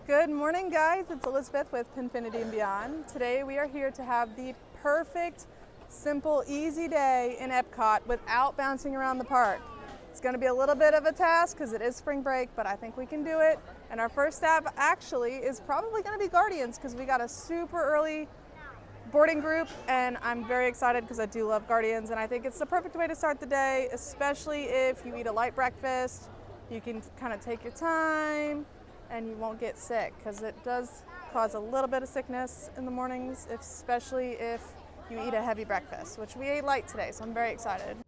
Good morning, guys. It's Elizabeth with Pinfinity and Beyond. Today we are here to have the perfect, simple, easy day in Epcot without bouncing around the park. It's going to be a little bit of a task because it is spring break, but I think we can do it. And our first stop actually is probably going to be Guardians because we got a super early boarding group, and I'm very excited because I do love Guardians, and I think it's the perfect way to start the day, especially if you eat a light breakfast. You can kind of take your time and you won't get sick because it does cause a little bit of sickness in the mornings, especially if you eat a heavy breakfast, which we ate light today, so I'm very excited.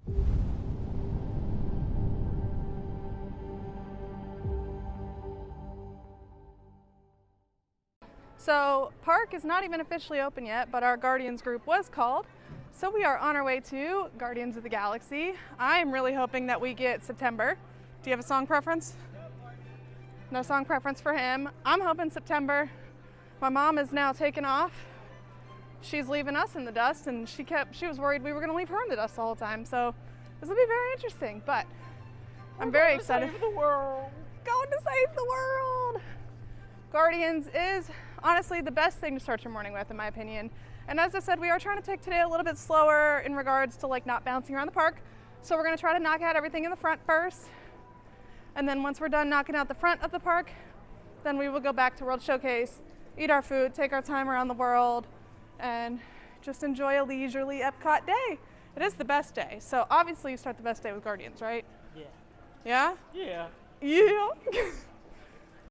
So park is not even officially open yet, but our Guardians group was called. So we are on our way to Guardians of the Galaxy. I'm really hoping that we get September. Do you have a song preference? No song preference for him. I'm hoping September. My mom is now taken off. She's leaving us in the dust, and she was worried we were going to leave her in the dust the whole time. So this will be very interesting, but I'm very excited. Save the world. Going to save the world. Guardians is honestly the best thing to start your morning with, in my opinion. And as I said, we are trying to take today a little bit slower in regards to like not bouncing around the park. So we're going to try to knock out everything in the front first. And then once we're done knocking out the front of the park, then we will go back to World Showcase, eat our food, take our time around the world, and just enjoy a leisurely Epcot day. It is the best day. So obviously you start the best day with Guardians, right? Yeah. Yeah? Yeah. Yeah.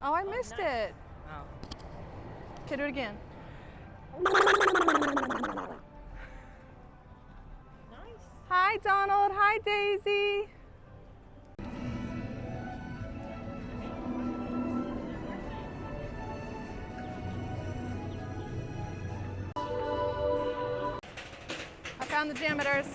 Oh, I missed it. Oh. Okay, do it again. Nice. Hi, Donald. Hi, Daisy. I found the janitors.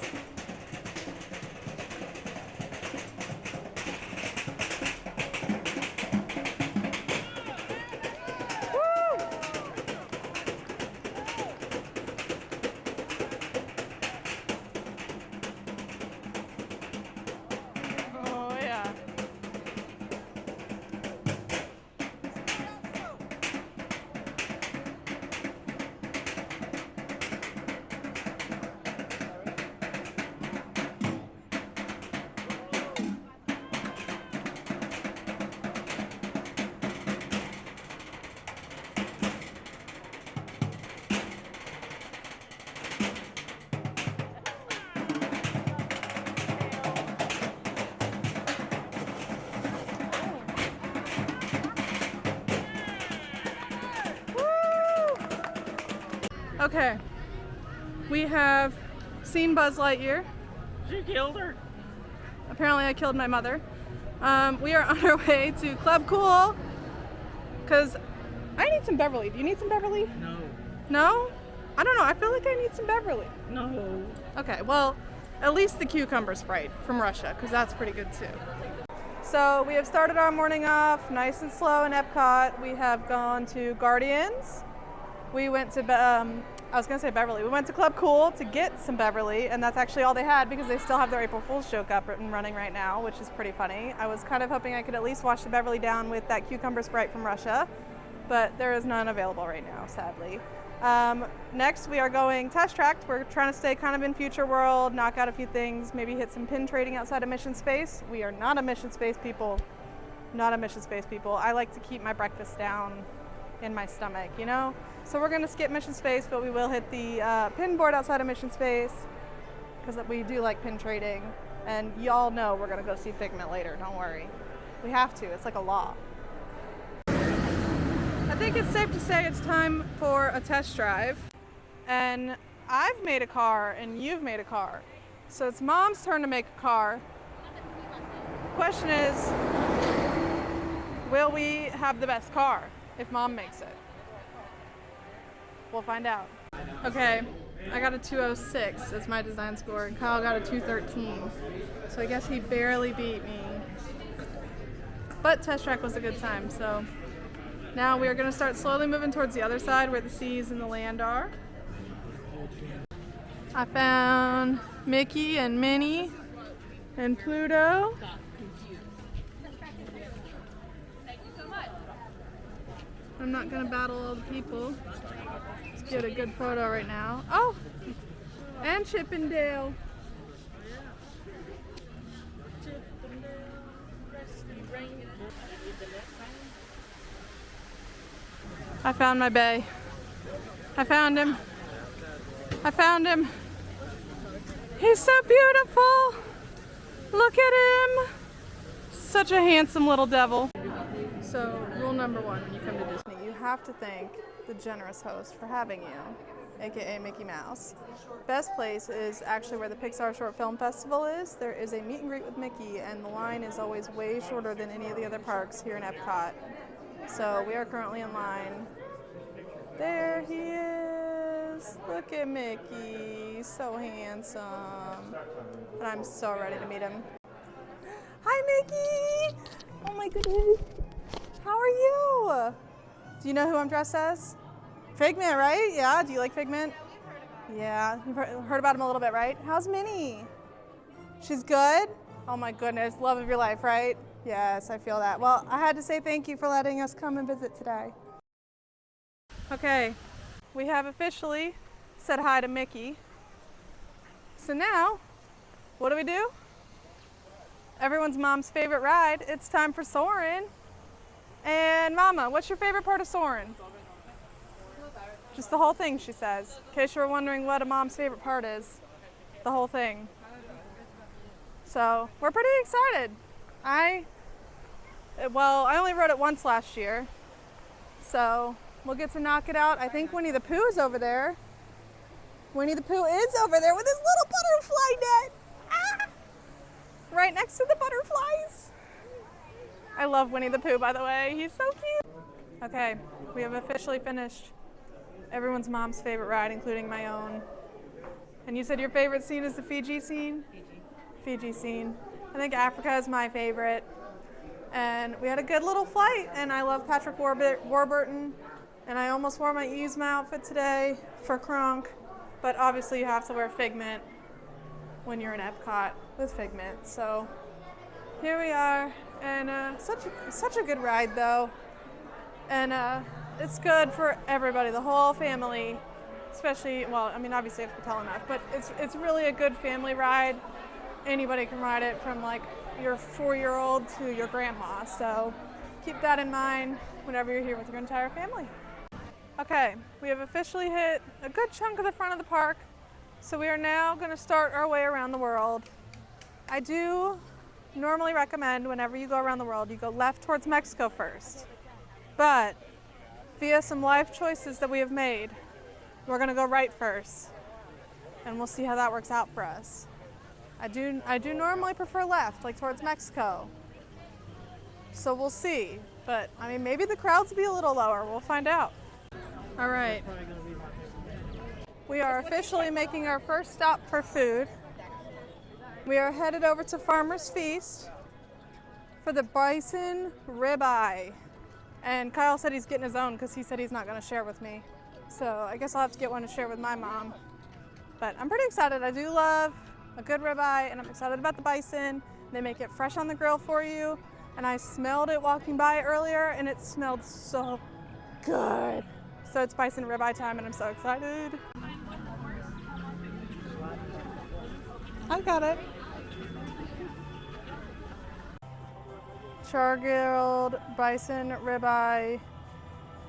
Oh, yeah. Okay, we have seen Buzz Lightyear. You killed her. Apparently I killed my mother. We are on our way to Club Cool because I need some Beverly. Do you need some Beverly? No. No? I don't know. I feel like I need some Beverly. No. Okay, well, at least the cucumber Sprite from Russia because that's pretty good too. So we have started our morning off nice and slow in Epcot. We have gone to Guardians. We went to, I was gonna say Beverly. We went to Club Cool to get some Beverly, and that's actually all they had because they still have their April Fool's joke up and running right now, which is pretty funny. I was kind of hoping I could at least wash the Beverly down with that cucumber Sprite from Russia, but there is none available right now, sadly. Next, we are going test tracked. We're trying to stay kind of in Future World, knock out a few things, maybe hit some pin trading outside of Mission Space. We are not a Mission Space people. Not a Mission Space people. I like to keep my breakfast down in my stomach, you know? So we're gonna skip Mission Space, but we will hit the pin board outside of Mission Space because we do like pin trading. And y'all know we're gonna go see Figment later, don't worry. We have to, it's like a law. I think it's safe to say it's time for a test drive. And I've made a car and you've made a car. So it's Mom's turn to make a car. Question is, will we have the best car if Mom makes it? We'll find out. Okay, I got a 206 as my design score, and Kyle got a 213. So I guess he barely beat me. But test track was a good time, so now we are going to start slowly moving towards the other side where the seas and the land are. I found Mickey and Minnie and Pluto. I'm not gonna battle all the people. Let's get a good photo right now. Oh, and Chippendale. I found my bae. I found him. I found him. He's so beautiful. Look at him. Such a handsome little devil. So, rule number one when you come to Disney, you have to thank the generous host for having you, aka Mickey Mouse. Best place is actually where the Pixar Short Film Festival is. There is a meet and greet with Mickey, and the line is always way shorter than any of the other parks here in Epcot. So we are currently in line. There he is. Look at Mickey. So handsome. And I'm so ready to meet him. Hi, Mickey. Oh my goodness. How are you? Do you know who I'm dressed as? Figment, right? Yeah. Do you like Figment? Yeah. You've heard about him a little bit, right? How's Minnie? She's good? Oh my goodness. Love of your life, right? Yes, I feel that. Well, I had to say thank you for letting us come and visit today. Okay, we have officially said hi to Mickey. So now, what do? Everyone's mom's favorite ride. It's time for Soarin'. And Mama, what's your favorite part of Soarin'? Just the whole thing, she says. In case you were wondering what a mom's favorite part is. The whole thing. So, we're pretty excited. I only rode it once last year, so we'll get to knock it out. I think Winnie the Pooh is over there. Winnie the Pooh is over there with his little butterfly net. Ah! Right next to the butterflies. I love Winnie the Pooh, by the way. He's so cute. Okay, we have officially finished everyone's mom's favorite ride, including my own. And you said your favorite scene is the Fiji scene? Fiji scene. I think Africa is my favorite. And we had a good little flight, and I love Patrick Warburton, and I almost wore my Yzma outfit today for Kronk, but obviously you have to wear Figment when you're in Epcot with Figment. So here we are, and such a good ride though, and it's good for everybody, the whole family, especially, well, I mean obviously if you tell enough, but it's really a good family ride. Anybody can ride it, from like your 4-year-old to your grandma. So keep that in mind whenever you're here with your entire family. Okay, we have officially hit a good chunk of the front of the park. So we are now going to start our way around the world. I do normally recommend whenever you go around the world, you go left towards Mexico first. But via some life choices that we have made, we're going to go right first. And we'll see how that works out for us. I do normally prefer left, like towards Mexico. So we'll see. But I mean, maybe the crowds will be a little lower. We'll find out. All right. We are officially making our first stop for food. We are headed over to Farmer's Feast for the bison ribeye. And Kyle said he's getting his own because he said he's not going to share with me. So I guess I'll have to get one to share with my mom. But I'm pretty excited. I do love a good ribeye, and I'm excited about the bison. They make it fresh on the grill for you, and I smelled it walking by earlier, and it smelled so good. So it's bison ribeye time, and I'm so excited. I got it. Char-grilled bison ribeye.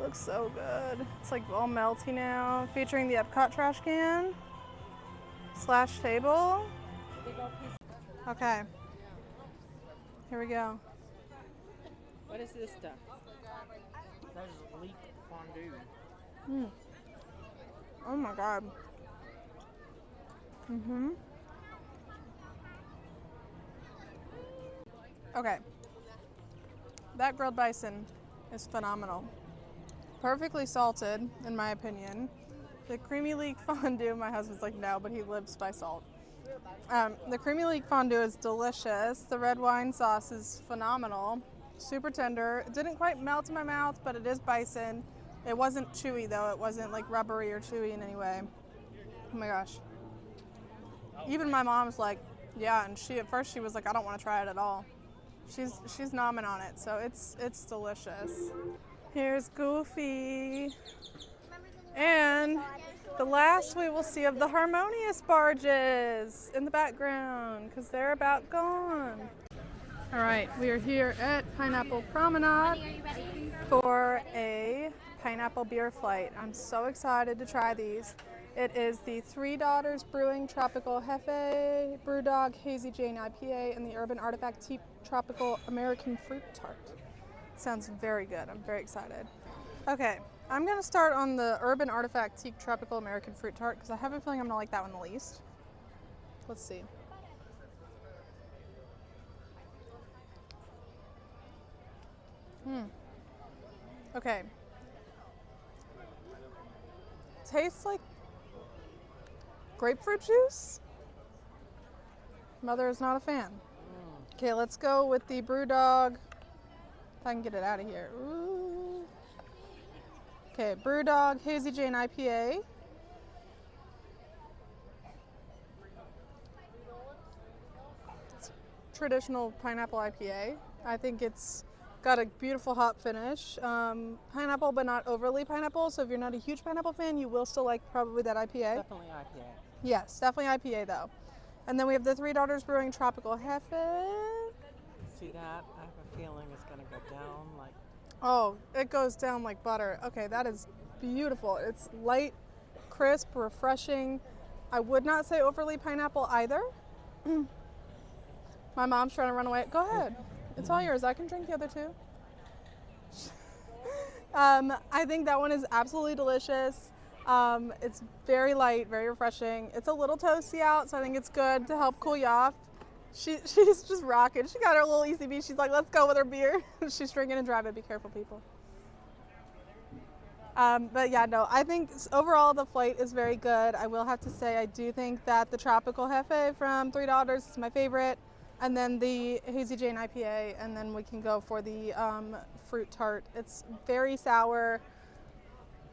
Looks so good. It's like all melty now. Featuring the Epcot trash can / table. Okay. Here we go. What is this stuff? That is leek fondue. Oh my god. Okay. That grilled bison is phenomenal. Perfectly salted, in my opinion. The creamy leek fondue, my husband's like, no, but he lives by salt. The creamy leek fondue is delicious. The red wine sauce is phenomenal. Super tender. It didn't quite melt in my mouth, but it is bison. It wasn't chewy though. It wasn't like rubbery or chewy in any way. Oh my gosh. Even my mom's like, yeah, and at first she was like, I don't want to try it at all. She's nomming on it, so it's delicious. Here's Goofy. And the last we will see of the Harmonious barges in the background because they're about gone. All right, we are here at Pineapple Promenade for a pineapple beer flight. I'm so excited to try these. It is the Three Daughters Brewing Tropical Hefe, Brewdog Hazy Jane IPA, and the Urban Artifact Tea Tropical American Fruit Tart. Sounds very good. I'm very excited. Okay, I'm going to start on the Urban Artifact Tea Tropical American Fruit Tart because I have a feeling I'm going to like that one the least. Let's see. Okay. Tastes like grapefruit juice. Mother is not a fan. Okay, let's go with the Brewdog. If I can get it out of here. Ooh. Okay, Brewdog Hazy Jane IPA. It's traditional pineapple IPA. I think it's got a beautiful hop finish. Pineapple, but not overly pineapple. So if you're not a huge pineapple fan, you will still like probably that IPA. Definitely IPA. Yes, definitely IPA though. And then we have the Three Daughters Brewing Tropical Hefe. See that? I have a feeling it's gonna go down like. Oh, it goes down like butter. Okay, that is beautiful. It's light, crisp, refreshing. I would not say overly pineapple either. My mom's trying to run away. Go ahead. It's all yours. I can drink the other two. I think that one is absolutely delicious. It's very light, very refreshing. It's a little toasty out, so I think it's good to help cool you off. She's just rocking. She got her little ECB. She's like, let's go with her beer. She's drinking and driving. Be careful, people. But yeah, no, I think overall the flight is very good. I will have to say I do think that the Tropical Hefe from Three Daughters is my favorite. And then the Hazy Jane IPA, and then we can go for the fruit tart. It's very sour.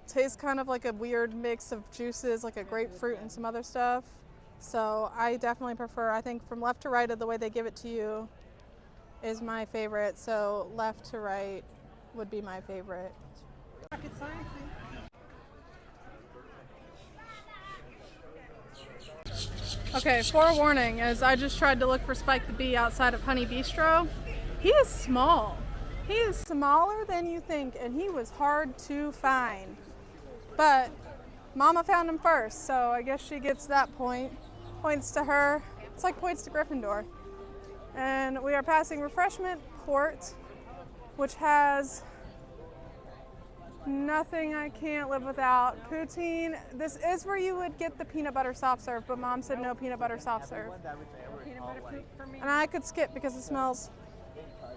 Tastes kind of like a weird mix of juices, like a grapefruit and some other stuff. So I definitely prefer, I think from left to right of the way they give it to you is my favorite. So left to right would be my favorite. Okay, forewarning, as I just tried to look for Spike the Bee outside of Honey Bistro. He is small. He is smaller than you think, and he was hard to find. But Mama found him first, so I guess she gets that point. Points to her. It's like points to Gryffindor. And we are passing Refreshment Port, which has nothing I can't live without. Poutine. This is where you would get the peanut butter soft serve, but Mom said no peanut butter soft serve. And I could skip because it smells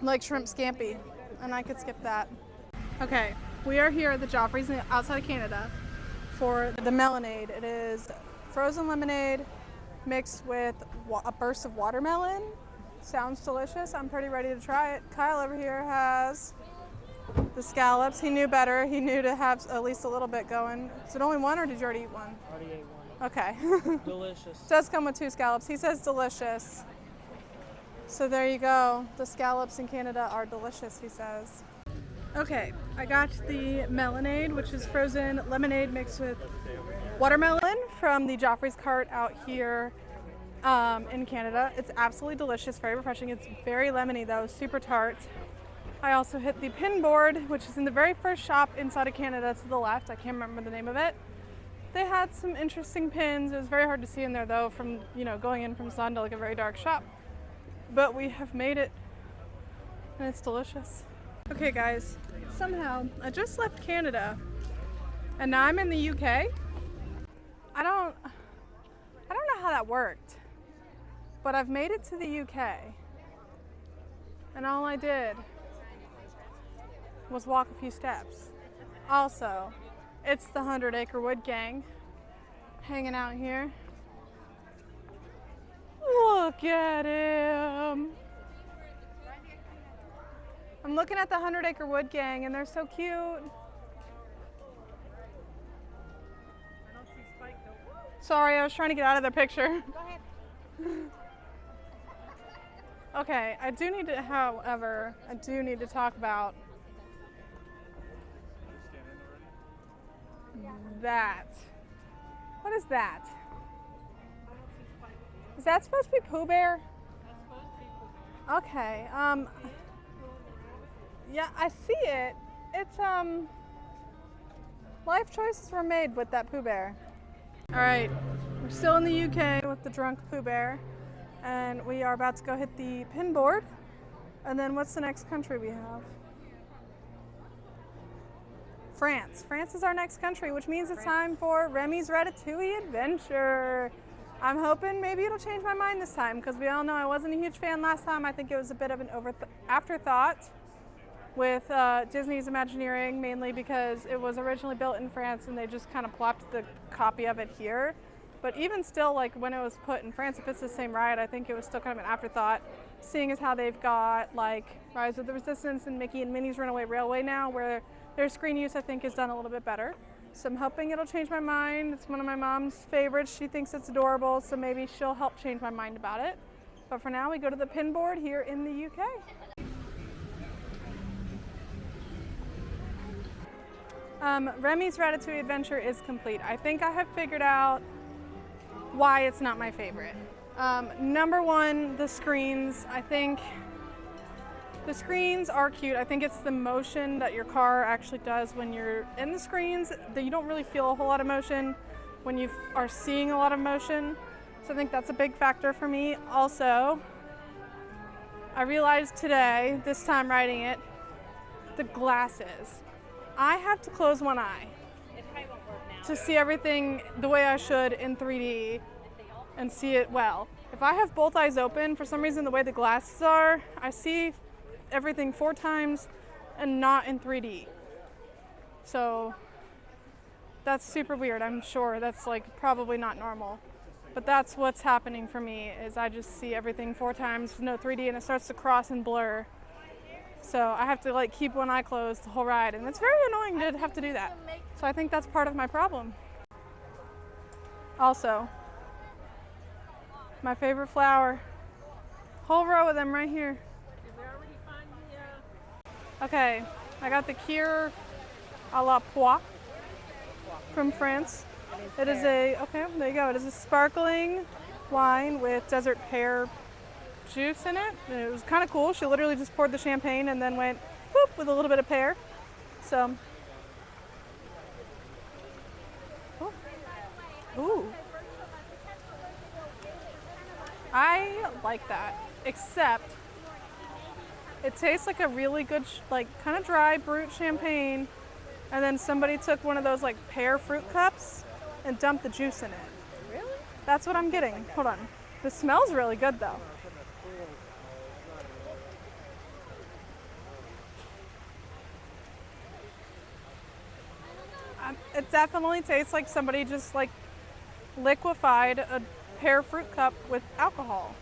like shrimp scampi, and I could skip that. Okay, we are here at the Joffrey's outside of Canada for the Melonade. It is frozen lemonade mixed with a burst of watermelon. Sounds delicious. I'm pretty ready to try it. Kyle over here has the scallops. He knew better. He knew to have at least a little bit going. Is it only one, or did you already eat one? Already ate one. Okay. Delicious. Does come with 2 scallops. He says delicious. So there you go. The scallops in Canada are delicious, he says. Okay, I got the Melonade, which is frozen lemonade mixed with watermelon from the Joffrey's cart out here in Canada. It's absolutely delicious, very refreshing. It's very lemony though, super tart. I also hit the pin board, which is in the very first shop inside of Canada to the left. I can't remember the name of it. They had some interesting pins. It was very hard to see in there though from, going in from sun to like a very dark shop. But we have made it and it's delicious. Okay guys, somehow I just left Canada and now I'm in the UK. I don't know how that worked, but I've made it to the UK and all I did was walk a few steps. Also, it's the 100 Acre Wood Gang hanging out here. Look at him. I'm looking at the 100 Acre Wood Gang and they're so cute. Sorry, I was trying to get out of their picture. Go ahead. Okay, however, I do need to talk about that? What is that? Is that supposed to be Pooh Bear? Okay. Yeah, I see it. It's life choices were made with that Pooh Bear. All right, we're still in the UK with the drunk Pooh Bear, and we are about to go hit the pin board. And then what's the next country we have? France. France is our next country, which means it's time for Remy's Ratatouille Adventure. I'm hoping maybe it'll change my mind this time, because we all know I wasn't a huge fan last time. I think it was a bit of an afterthought with Disney's Imagineering, mainly because it was originally built in France and they just kind of plopped the copy of it here. But even still, like when it was put in France, if it's the same ride, I think it was still kind of an afterthought, seeing as how they've got like Rise of the Resistance and Mickey and Minnie's Runaway Railway now, where their screen use I think is done a little bit better. So I'm hoping it'll change my mind. It's one of my mom's favorites. She thinks it's adorable, so maybe she'll help change my mind about it. But for now, we go to the pin board here in the UK. Remy's Ratatouille Adventure is complete. I think I have figured out why it's not my favorite. Number one, the screens. I think the screens are cute. I think it's the motion that your car actually does when you're in the screens that you don't really feel a whole lot of motion when you are seeing a lot of motion. So I think that's a big factor for me. Also, I realized today, this time riding it, the glasses. I have to close one eye to see everything the way I should in 3D and see it well. If I have both eyes open, for some reason the way the glasses are, I see everything 4 times and not in 3D. So that's super weird. I'm sure that's like probably not normal. But that's what's happening for me, is I just see everything 4 times, no 3D, and it starts to cross and blur. So I have to like keep one eye closed the whole ride, and it's very annoying to have to do that. So I think that's part of my problem. Also, my favorite flower. Whole row of them right here. Okay, I got the Cure à la Poire from France. It is a, okay, there you go. It is a sparkling wine with desert pear juice in it. It was kind of cool. She literally just poured the champagne and then went whoop with a little bit of pear. So, ooh, I like that. Except it tastes like a really good, like kind of dry brut champagne, and then somebody took one of those like pear fruit cups and dumped the juice in it. Really? That's what I'm getting. Hold on. The smell's really good though. It definitely tastes like somebody just like liquefied a pear fruit cup with alcohol.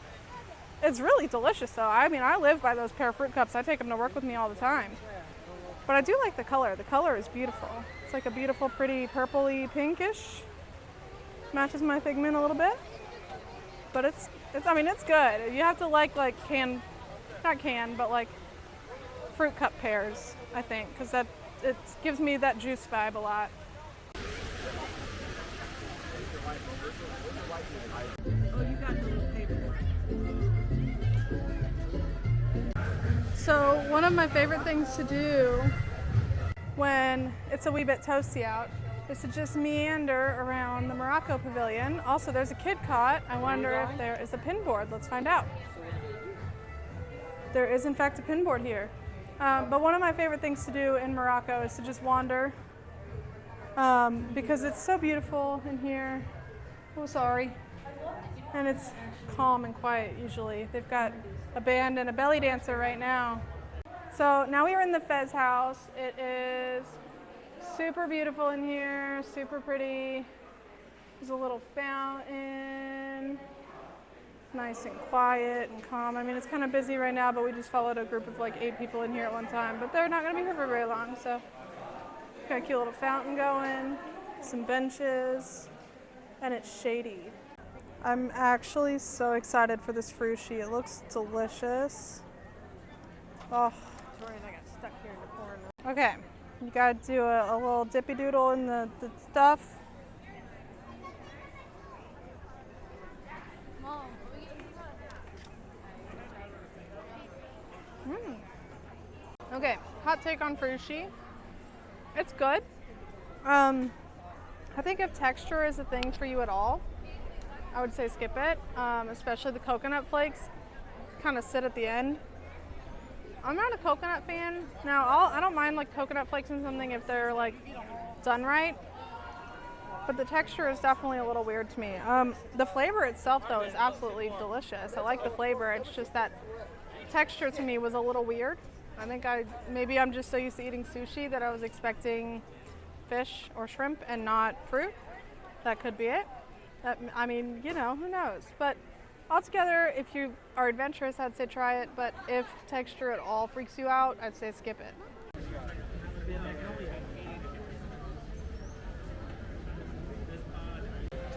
It's really delicious though. I mean, I live by those pear fruit cups. I take them to work with me all the time. But I do like the color. The color is beautiful. It's like a beautiful, pretty purpley pinkish. Matches my Figment a little bit. But it's I mean, it's good. You have to like not canned, but like fruit cup pears, I think, because that it gives me that juice vibe a lot. Oh, you got the little paper. So one of my favorite things to do when it's a wee bit toasty out is to just meander around the Morocco Pavilion. Also, there's a kid cot. I wonder if there is a pin board. Let's find out. There is in fact a pin board here. But one of my favorite things to do in Morocco is to just wander because it's so beautiful in here. Oh, sorry. And it's calm and quiet usually. They've got a band and a belly dancer right now. So now we are in the Fez house. It is super beautiful in here, super pretty. There's a little fountain. Nice and quiet and calm. I mean, it's kind of busy right now, but we just followed a group of like 8 people in here at one time, but they're not going to be here for very long, so got a cute little fountain going, some benches, and it's shady. I'm actually so excited for this frushi. It looks delicious. Oh. Sorry, I got stuck here in the corner. Okay, You gotta do a little dippy doodle in the stuff. Okay, hot take on Frushi. It's good. I think if texture is a thing for you at all, I would say skip it. Especially the coconut flakes kind of sit at the end. I'm not a coconut fan. Now, I don't mind like coconut flakes in something if they're like done right, but the texture is definitely a little weird to me. The flavor itself though is absolutely delicious. I like the flavor. It's just that texture to me was a little weird. I think maybe I'm just so used to eating sushi that I was expecting fish or shrimp and not fruit. That could be it. I mean, you know, who knows? But altogether, if you are adventurous, I'd say try it. But if texture at all freaks you out, I'd say skip it.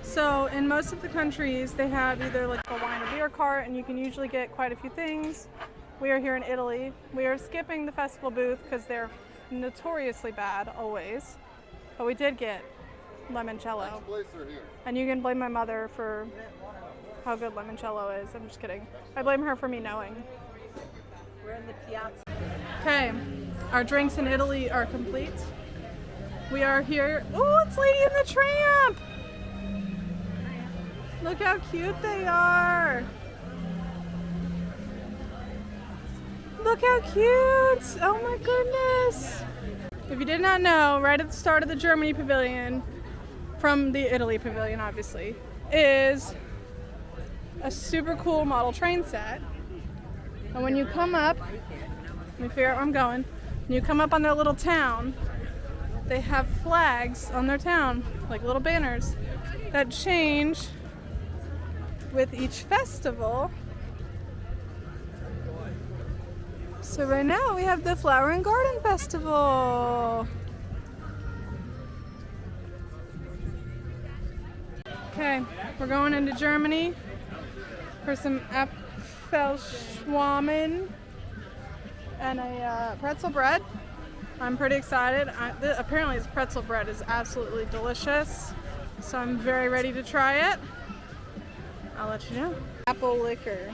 So in most of the countries, they have either like a wine or beer cart, and you can usually get quite a few things. We are here in Italy. We are skipping the festival booth because they're notoriously bad, always. But we did get limoncello. And you can blame my mother for how good limoncello is. I'm just kidding. I blame her for me knowing. We're in the piazza. Okay, our drinks in Italy are complete. We are here. Oh, it's Lady and the Tramp! Look how cute they are. Look how cute! Oh my goodness! If you did not know, right at the start of the Germany pavilion, from the Italy pavilion obviously, is a super cool model train set. And when you come up, let me figure out where I'm going. When you come up on their little town, they have flags on their town, like little banners, that change with each festival. So right now we have the Flower and Garden Festival. Okay, we're going into Germany for some Apfelschwammen and a pretzel bread. I'm pretty excited. Apparently this pretzel bread is absolutely delicious, so I'm very ready to try it. I'll let you know. Apple liquor.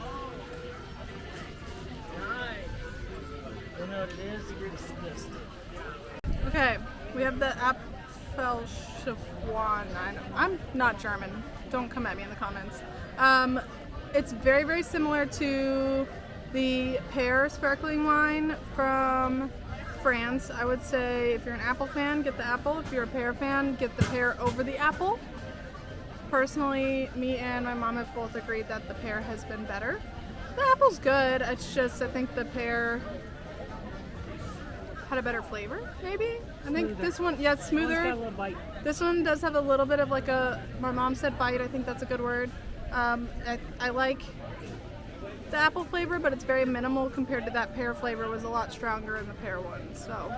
Okay, we have the Apfelschwan. I'm not German. Don't come at me in the comments. It's very, very similar to the pear sparkling wine from France. I would say if you're an apple fan, get the apple. If you're a pear fan, get the pear over the apple. Personally, me and my mom have both agreed that the pear has been better. The apple's good. It's just I think the pear had a better flavor, maybe. I think this one, yeah, it's smoother. Got a little bite. This one does have a little bit of like my mom said bite. I think that's a good word. I like the apple flavor, but it's very minimal compared to that pear flavor. Was a lot stronger in the pear one. So,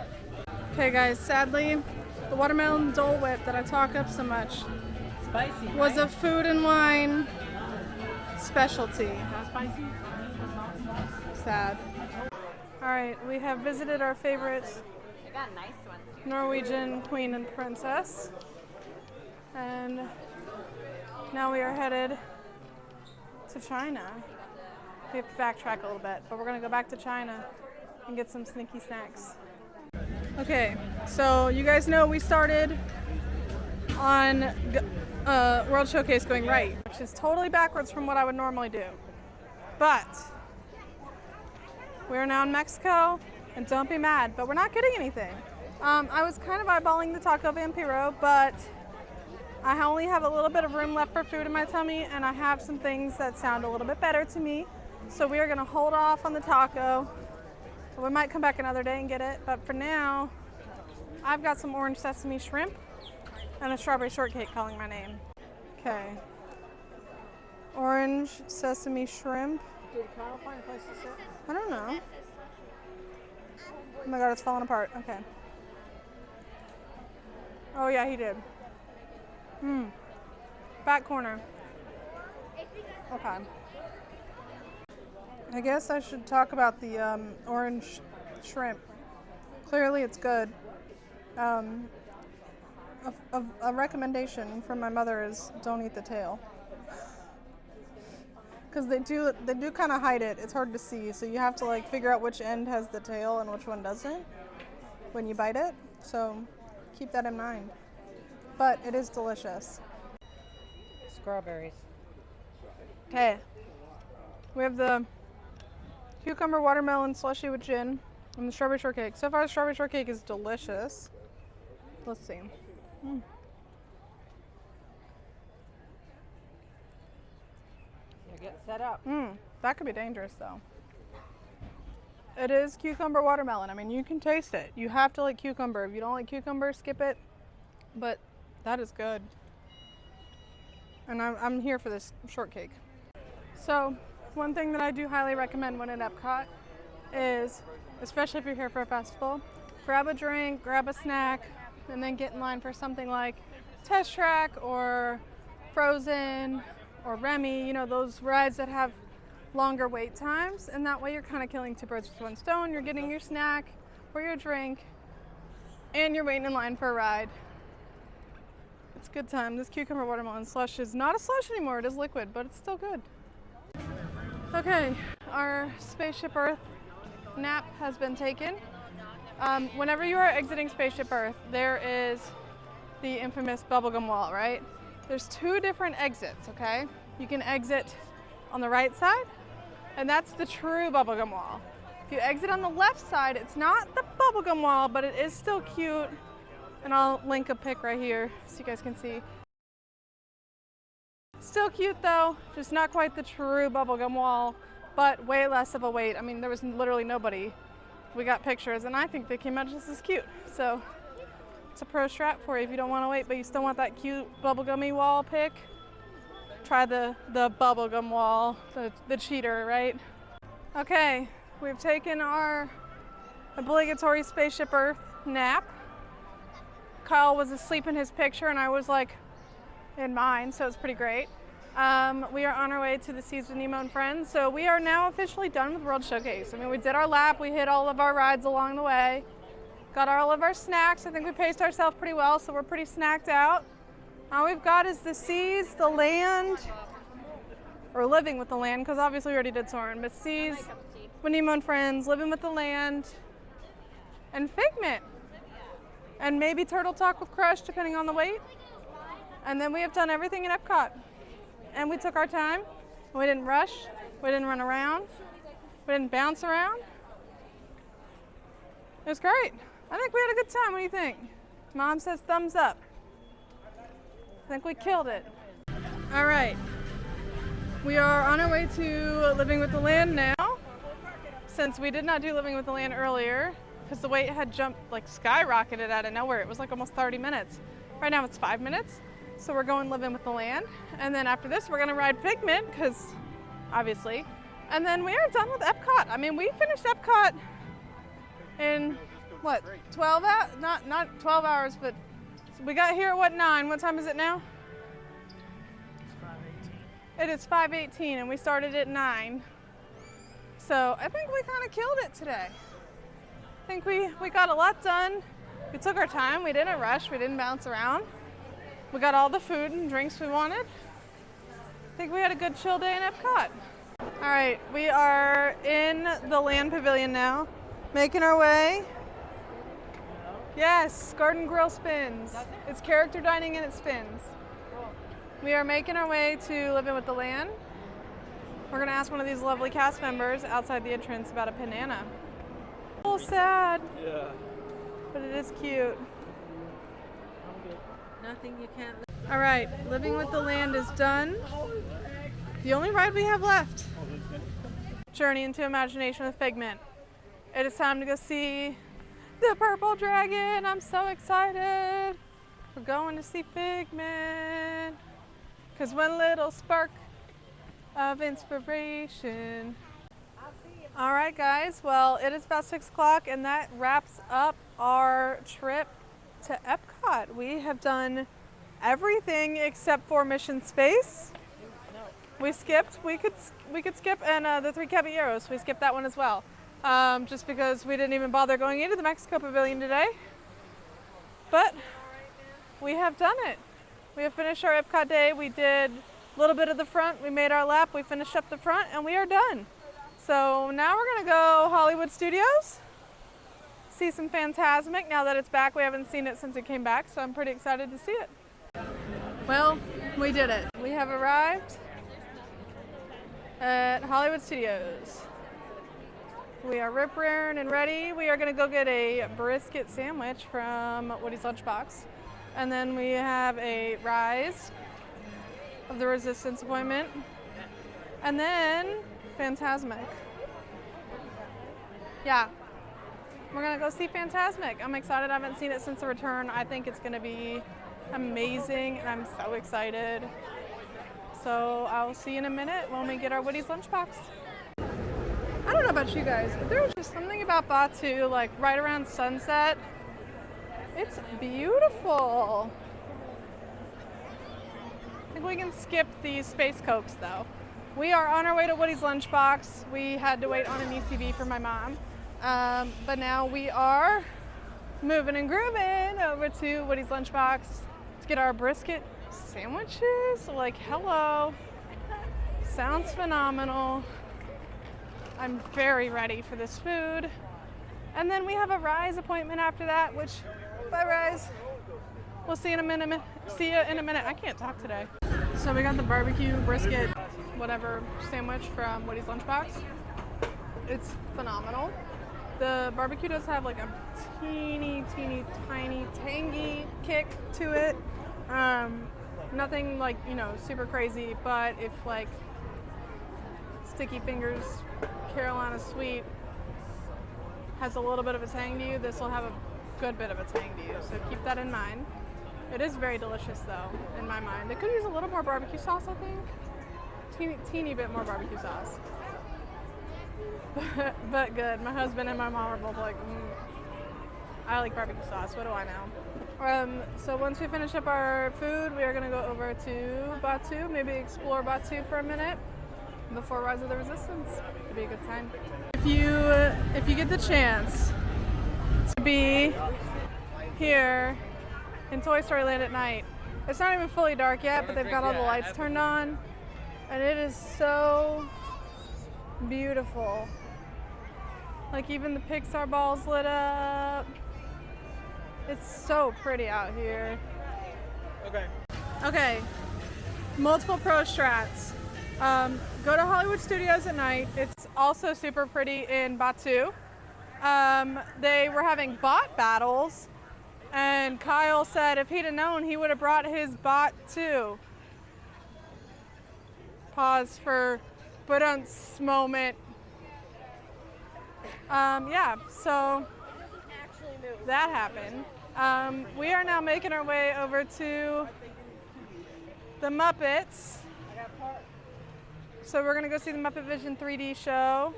okay, guys. Sadly, the watermelon Dole Whip that I talk up so much Spicy, was a Food and Wine specialty. Not spicy? Sad. All right, we have visited our favorite They got nice ones. Norwegian queen and princess, and now we are headed to China. We have to backtrack a little bit, but we're gonna go back to China and get some sneaky snacks. Okay, so you guys know we started on World Showcase going right, which is totally backwards from what I would normally do, but we are now in Mexico, and don't be mad, but we're not getting anything. I was kind of eyeballing the Taco Vampiro, but I only have a little bit of room left for food in my tummy, and I have some things that sound a little bit better to me. So we are gonna hold off on the taco. We might come back another day and get it, but for now, I've got some orange sesame shrimp and a strawberry shortcake calling my name. Okay. Orange sesame shrimp. Did Kyle find a place to sit? I don't know. Oh my god, it's falling apart. Okay. Oh yeah, he did. Back corner. Okay. I guess I should talk about the orange shrimp. Clearly it's good. A recommendation from my mother is don't eat the tail. Because they do kind of hide it. It's hard to see, so you have to like figure out which end has the tail and which one doesn't when you bite it. So keep that in mind. But it is delicious. Strawberries. Okay. We have the cucumber watermelon slushy with gin and the strawberry shortcake. So far, the strawberry shortcake is delicious. Let's see. You get set up. That could be dangerous though. It is cucumber watermelon. I mean, you can taste it. You have to like cucumber. If you don't like cucumber, skip it. But that is good. And I'm here for this shortcake. So, one thing that I do highly recommend when in Epcot is, especially if you're here for a festival, grab a drink, grab a snack, and then get in line for something like Test Track or Frozen or Remy, you know, those rides that have longer wait times. And that way you're kind of killing two birds with one stone. You're getting your snack or your drink, and you're waiting in line for a ride. It's a good time. This cucumber watermelon slush is not a slush anymore. It is liquid, but it's still good. Okay, our Spaceship Earth nap has been taken. Whenever you are exiting Spaceship Earth, there is the infamous bubblegum wall, right? There's two different exits, okay? You can exit on the right side, and that's the true bubblegum wall. If you exit on the left side, it's not the bubblegum wall, but it is still cute. And I'll link a pic right here so you guys can see. Still cute though, just not quite the true bubblegum wall, but way less of a wait. I mean, there was literally nobody. We got pictures, and I think they came out just as cute. So it's a pro strat for you if you don't want to wait, but you still want that cute bubblegummy wall pic. Try the bubblegum wall, the cheater, right? Okay, we've taken our obligatory Spaceship Earth nap. Kyle was asleep in his picture, and I was like in mine, so it's pretty great. We are on our way to the Seas with Nemo and Friends, so we are now officially done with World Showcase. I mean, we did our lap, we hit all of our rides along the way, got all of our snacks. I think we paced ourselves pretty well, so we're pretty snacked out. All we've got is the Seas, the land, or living with the land, because obviously we already did Soarin', but Seas with Nemo and Friends, living with the land, and Figment. And maybe Turtle Talk with Crush, depending on the wait. And then we have done everything in Epcot. And we took our time. We didn't rush. We didn't run around. We didn't bounce around. It was great. I think we had a good time. What do you think? Mom says thumbs up. I think we killed it. All right. We are on our way to Living with the Land now. Since we did not do Living with the Land earlier, because the wait had jumped, like skyrocketed out of nowhere. It was like almost 30 minutes. Right now it's 5 minutes. So we're going Living with the Land. And then after this, we're gonna ride Figment, because obviously. And then we are done with Epcot. I mean, we finished Epcot in what, 12 hours? Not 12 hours, but we got here at what, 9? What time is it now? It is 5:18 and we started at 9. So I think we kind of killed it today. I think we got a lot done. We took our time, we didn't rush, we didn't bounce around. We got all the food and drinks we wanted. I think we had a good chill day in Epcot. All right, we are in the Land Pavilion now, making our way. Yes, Garden Grill spins. It's character dining and it spins. We are making our way to Living with the Land. We're gonna ask one of these lovely cast members outside the entrance about a banana. A little sad. Yeah. But it is cute. Nothing you can't. All right, Living with the Land is done. The only ride we have left. Journey into Imagination with Figment. It is time to go see the Purple Dragon. I'm so excited. We're going to see Figment. Cause one little spark of inspiration. All right, guys. Well, it is about 6 o'clock, and that wraps up our trip to Epcot. We have done everything except for Mission Space. We skipped. We could skip, and the 3 Caballeros. We skipped that one as well, just because we didn't even bother going into the Mexico Pavilion today. But we have done it. We have finished our Epcot day. We did a little bit of the front. We made our lap. We finished up the front, and we are done. So now we're going to go Hollywood Studios, see some Fantasmic. Now that it's back, we haven't seen it since it came back, so I'm pretty excited to see it. Well, we did it. We have arrived at Hollywood Studios. We are rip-raring and ready. We are going to go get a brisket sandwich from Woody's Lunchbox. And then we have a Rise of the Resistance appointment. And then Fantasmic. Yeah. We're going to go see Fantasmic. I'm excited. I haven't seen it since the return. I think it's going to be amazing, and I'm so excited. So I'll see you in a minute when we get our Woody's Lunchbox. I don't know about you guys, but there's just something about Batu, like right around sunset. It's beautiful. I think we can skip these Space Cokes though. We are on our way to Woody's Lunchbox. We had to wait on an ECV for my mom. But now we are moving and grooving over to Woody's Lunchbox to get our brisket sandwiches. Like, hello. Sounds phenomenal. I'm very ready for this food. And then we have a Rise appointment after that, which, bye Rise. We'll see you in a minute. See you in a minute. I can't talk today. So we got the barbecue brisket, whatever, sandwich from Woody's Lunchbox. It's phenomenal. The barbecue does have like a teeny tiny tangy kick to it. Nothing like, you know, super crazy, but if like Sticky Fingers Carolina Sweet has a little bit of a tang to you, this will have a good bit of a tang to you, so keep that in mind. It is very delicious though, in my mind. It could use a little more barbecue sauce, I think. Teeny bit more barbecue sauce. But good. My husband and my mom are both like, I like barbecue sauce, what do I know? So once we finish up our food, we are gonna go over to Batu, maybe explore Batu for a minute before Rise of the Resistance. It'll be a good time. If you get the chance to be here in Toy Story Land at night, it's not even fully dark yet, but they've got all the lights turned on, and it is so beautiful. Like even the Pixar balls lit up. It's so pretty out here. Okay. Multiple pro strats. Go to Hollywood Studios at night. It's also super pretty in Batu. They were having bot battles, and Kyle said if he'd have known, he would have brought his bot too. Pause for but-unts moment. Yeah, so that happened. We are now making our way over to the Muppets. So we're gonna go see the Muppet Vision 3D show,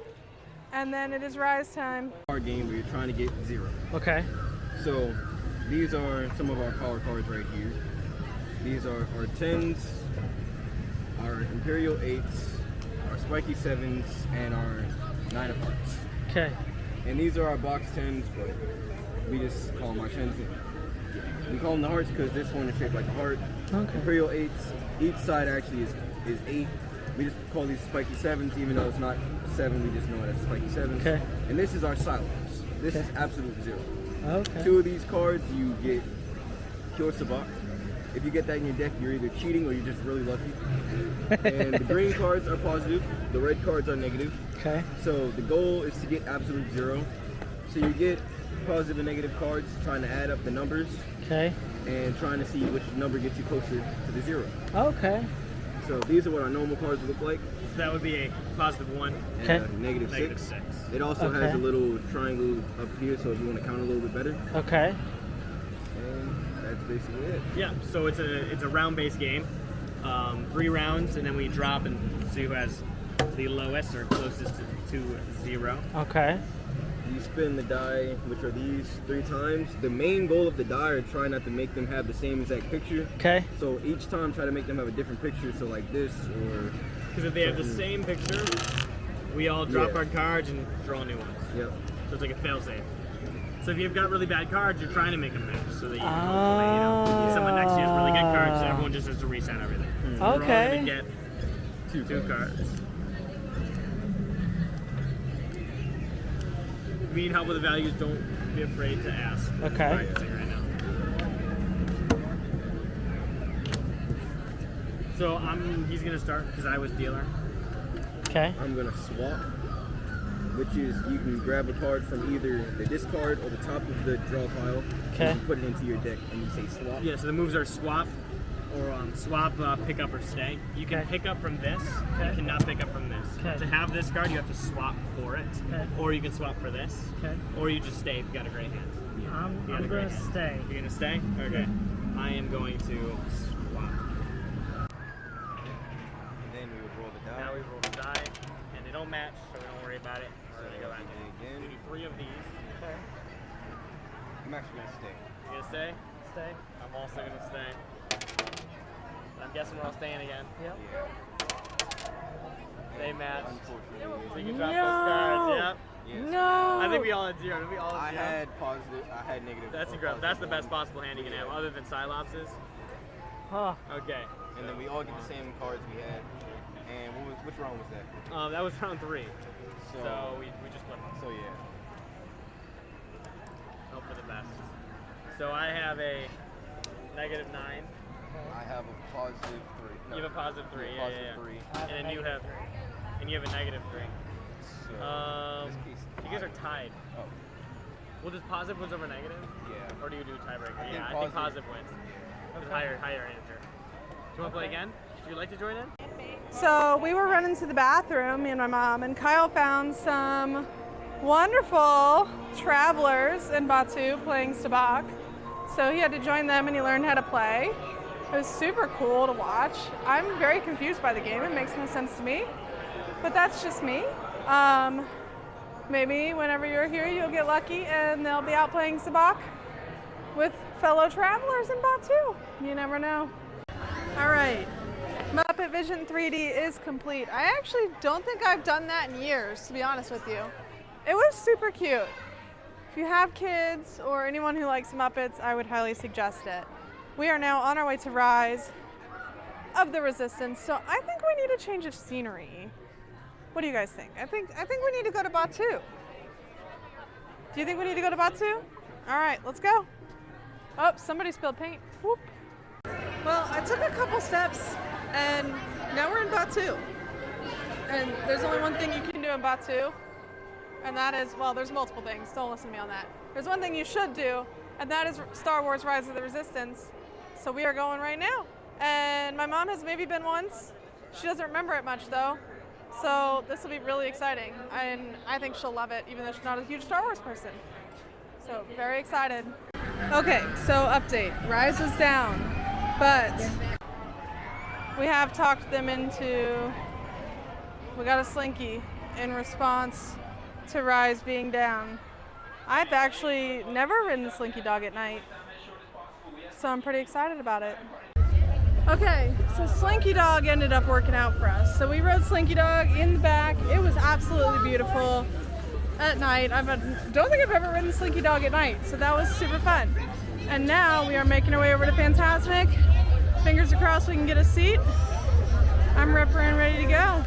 and then it is Rise time. Our game where you're trying to get 0. Okay. So these are some of our power cards right here. These are our 10s, our Imperial 8s, our Spiky 7s, and our 9 of Hearts. Okay. And these are our box 10s, but we just call them our 10s. We call them the hearts because this one is shaped like a heart. Okay. Imperial 8s, each side actually is 8. We just call these Spiky 7s, even though it's not 7, we just know it as Spiky 7s. Okay. And this is our Cyclops. This is absolute 0. Okay. 2 of these cards, you get Pure Sabak. If you get that in your deck, you're either cheating or you're just really lucky. And the green cards are positive, the red cards are negative. Okay. So the goal is to get absolute 0. So you get positive and negative cards, trying to add up the numbers. Okay. And trying to see which number gets you closer to the 0. Okay. So these are what our normal cards look like. So that would be a positive 1. And Okay. a negative Negative 6. 6. It also Okay. has a little triangle up here, so if you want to count a little bit better. Okay. And that's basically it. Yeah, so it's a round-based game. 3 rounds, and then we drop and see who has the lowest or closest to 0. Okay. You spin the die, which are these, 3 times. The main goal of the die are try not to make them have the same exact picture. Okay. So each time try to make them have a different picture, so like this or... Because if they have the same picture, we all drop Yeah. our cards and draw new ones. Yep. So it's like a fail-safe. So if you've got really bad cards, you're trying to make them match so that you hopefully, someone next to you has really good cards, so everyone just has to reset everything. So we're all gonna get two cards. If you need help with the values, don't be afraid to ask. Okay. Right now. So he's gonna start because I was dealer. Okay. I'm gonna swap, which is you can grab a card from either the discard or the top of the draw pile. Okay. You put it into your deck and you say swap. Yeah. So the moves are swap, or swap, pick up, or stay. You can pick up from this. Okay. You cannot pick up from this. Okay. To have this card, you have to swap for it. Okay. Or you can swap for this. Okay. Or you just stay if you got a great hand. I'm gonna stay. You're gonna stay? Okay. I am going to swap. Then we would roll the die. Now we roll the die, and they don't match, so we don't worry about it. We're gonna go back again. We do 3 of these. Okay. I'm actually gonna stay. You gonna stay? Stay. I'm also gonna stay. I'm guessing we're all staying again. Yep. Yeah. They match. Unfortunately. So you can drop those cards. Yep. Yes. No. I think we all had 0. Did we all I have 0? had positive. I had negative. That's incredible. That's the best possible hand you can have, other than Cyclopses. Huh. Okay. And then we all get the same cards we had. And which round was that? That was round 3. So, So we just flipped them. So yeah. Hope for the best. So I have a -9. I have a positive 3. No, You have a positive 3. yeah, Yeah, positive yeah. 3. I have a And then you have, -3. and you have a -3. So in this case, You guys are tied. Oh, Well, does positive wins over negative? yeah. Or do you do tiebreaker? I think Yeah, I think positive. positive wins. Because higher integer. Do you want to play again? Would you like to join in? So we were running to the bathroom, me and my mom, and Kyle found some wonderful travelers in Batu playing Sabak. So he had to join them and he learned how to play. It was super cool to watch. I'm very confused by the game. It makes no sense to me, but that's just me. Maybe whenever you're here, you'll get lucky and they'll be out playing Sabak with fellow travelers in Batu. You never know. All right, Muppet Vision 3D is complete. I actually don't think I've done that in years, to be honest with you. It was super cute. If you have kids or anyone who likes Muppets, I would highly suggest it. We are now on our way to Rise of the Resistance, so I think we need a change of scenery. What do you guys think? I think we need to go to Batu. Do you think we need to go to Batu? All right, let's go. Oh, somebody spilled paint. Whoop. Well, I took a couple steps and now we're in Batu. And there's only one thing you can do in Batu, and that is, well, there's multiple things. Don't listen to me on that. There's one thing you should do, and that is Star Wars Rise of the Resistance. So we are going right now. And my mom has maybe been once. She doesn't remember it much though. So this will be really exciting. And I think she'll love it, even though she's not a huge Star Wars person. So very excited. Okay, so update. Rise is down, but we have talked them into, we got a Slinky in response to Rise being down. I've actually never ridden a Slinky Dog at night, so I'm pretty excited about it. Okay, so Slinky Dog ended up working out for us. So we rode Slinky Dog in the back. It was absolutely beautiful at night. Don't think I've ever ridden Slinky Dog at night, so that was super fun. And now we are making our way over to Fantasmic. Fingers crossed we can get a seat. I'm ripper and ready to go.